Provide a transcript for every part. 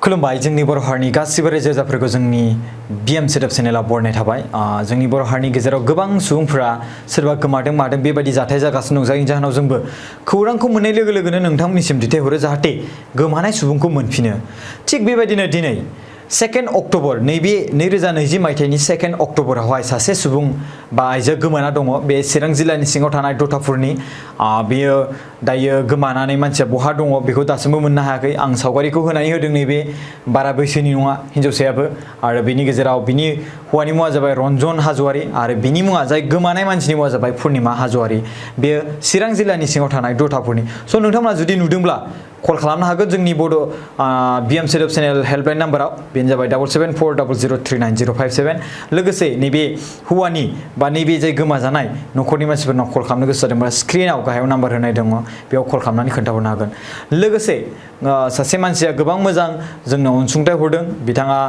खुलुमबाय जोंनि बर' हारिनि गासिबो रायजो राजाफोरखौ जोंनि बिएम सेटअप चेनेलाव बरनाय थाबाय जोंनि बर' हारिनि गेजेराव गोबां सुबुंफोरा सोरबा गोमादों मादों बेबायदि जाथाय जागासिनो दं जायनि जाहोनाव जोंबो खौरांखौ मोननाय लोगो लोगोनो नोंथांमोननिसिम दैथायहरो जाहाथे गोमानाय सुबुंखौ मोनफिनो थिग बेबायदिनो दिनै 2 अक्ट'बर नैबे 2020 मायथाइनि 2 अक्ट'बरावहाय सासे सुबुं बा आइजो गोमाना दङ बे चिरां जिल्लानि सिङाव थानाय दथाफुरनि बेयो दायो गोमानानै मानसिया बहा दङ बेखौ दासिमबो मोननो हायाखै आं सावगारिखौ होनानै होदों नैबे बारा बैसोनि नङा हिन्जावसायाबो आरो बेनि गेजेराव बिनि हौवानि मुङा जाबाय रन्जन हाज'वारी आरो बिनि मुङा जाय गोमानाय मानसिनि मुङा जाबाय पुर्णिमा हाज'वारी बेयो चिरां जिल्लानि सिङाव थानाय दथाफुरनि स' नोंथांमोना जुदि नुदोंब्ला कल खालामनो हागोन जोंनि बड' बिएम सेटअप चेनेल हेल्पलाइन नाम्बाराव बेनो जाबाय 7740039057 लोगोसे नैबे हौवानि बा नैबे जाय गोमाजानाय न'खरनि मानसिफोरनाव कल खालामनो गोसो जादोंब्ला स्क्रिनाव गाहायाव नाम्बार होनाय दङ बेयाव कल खालामनानै खोन्थाहरनो हागोन लोगोसे सासे मानसिया गोबां मोजां जोंनो अनसुंथाइ हरदों बिथाङा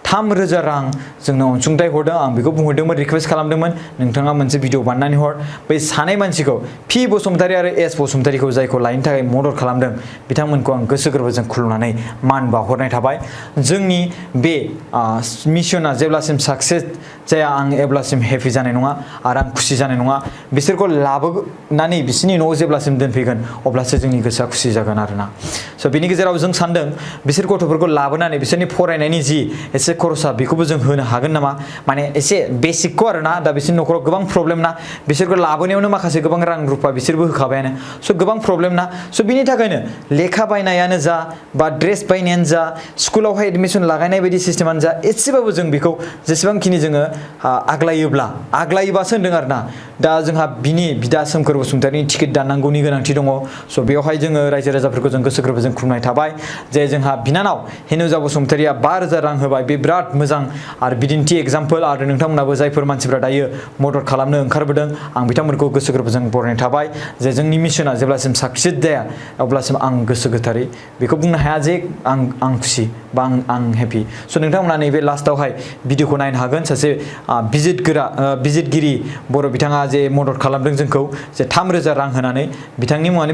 3,000 रां जोंनो अनसुंथाइ हरदों आं बेखौ बुंहरदोंमोन रिक्वेस्ट खालामदोंमोन नोंथाङा मोनसे भिडिअ बानायनानै हर बै सानै मानसिखौ पि बसुमतारी आरो एस बसुमतारीखौ जायखौ लायनो थाखाय मदद खालामदों बिथांमोनखौ आं गोसो गोरबोजों खुलुमनानै मान बावहरनाय थाबाय जोंनि बे मिशना जेब्लासिम साक्सेस जाया आं अब्लासिम हेपि जानाय नङा आरो आं खुसि जानाय नङा बिसोरखौ लाबोनानै बिसोरनि न'आव जेब्लासिम दोनफैगोन अब्लासो जोंनि गोसोआ खुसि जागोन आरोना स' बिनि गेजेराव जों सानदों बिसोर गथ'फोरखौ लाबोनानै बिसोरनि फरायनायनि जि एसे खरसा बेखौबो जों होनो हागोन नामा माने एसे बेसिकखौ आरोना दा बिसोरनि न'खराव गोबां प्रब्लेम ना बिसोरखौ लाबोनायावनो माखासे गोबां रां रुफा बिसोरबो होखाबायानो स' गोबां प्रब्लेम ना स' बिनि थाखायनो लेखा बायनायानो जा बा ड्रेस बायनायानो जा स्कुलावहाय एडमिसन लागायनाय बायदि सिस्टेमानो जा एसेबाबो जों बेखौ जेसेबांखिनि जोङो आग्लायोबासो होनदों आरोना दा जोंहा बिनि बिदा सोमखोर बसुमतारीनि टिकेट दाननांगौनि गोनांथि दङ स' बेवहाय जोङो रायजो राजाफोरखौ जों गोसो गोरबोजों खुलुमनाय थाबाय जे जोंहा बिनानाव हिनुजा बसुमतारीया 5,000 रां होबाय बे बिराद मोजां आरो बिदिन्थि एग्जाम्पल आरो नोंथांमोनाबो जायफोर मानसिफ्रा दायो मदद खालामनो ओंखारबोदों आं बिथांमोनखौ गोसो गोरबोजों बरायनाय थाबाय जे जोंनि मिशना जेब्लासिम साक्सेस जाया अब्लासिम आं गोसो गोथारै बेखौ बुंनो हाया जे आं खुसि बा आं हेपि स' नोंथांमोना नैबे लास्टावहाय भिडिअखौ नायनो हागोन सासे बिजितगिरि बर' बिथाङा जे मदद खालामदों जोंखौ जे 3,000 रां होनानै बिथांनि मुङानो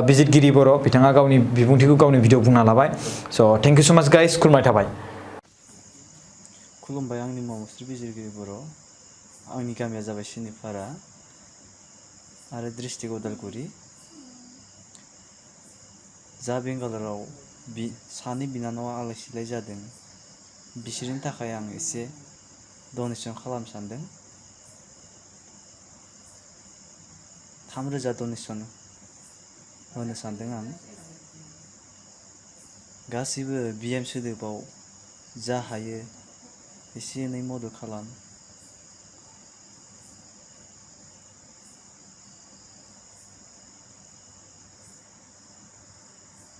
बिजितगिरि बर' बिथाङा गावनि बिबुंथिखौ गावनि भिडिअ बुंना लाबाय स' थेंक इउ स' माच गाइस खुलुमनाय थाबाय खुलुमबाय आंनि मुङा मुस्रि बिजिरगिरि बर' आंनि गामिया जाबाय सिनिपारा आरो डिस्ट्रिक्ट उदालगुरि जा बेंगालराव सानै बिनानावा आलाय सिलाय जादों बिसोरनि थाखाय आं एसे डनेसन खालामनो सानदों 3,000 डनेसन होनो सानदों आं गासैबो बिएम सोदोबाव जा हायो एसे एनै मदद खालाम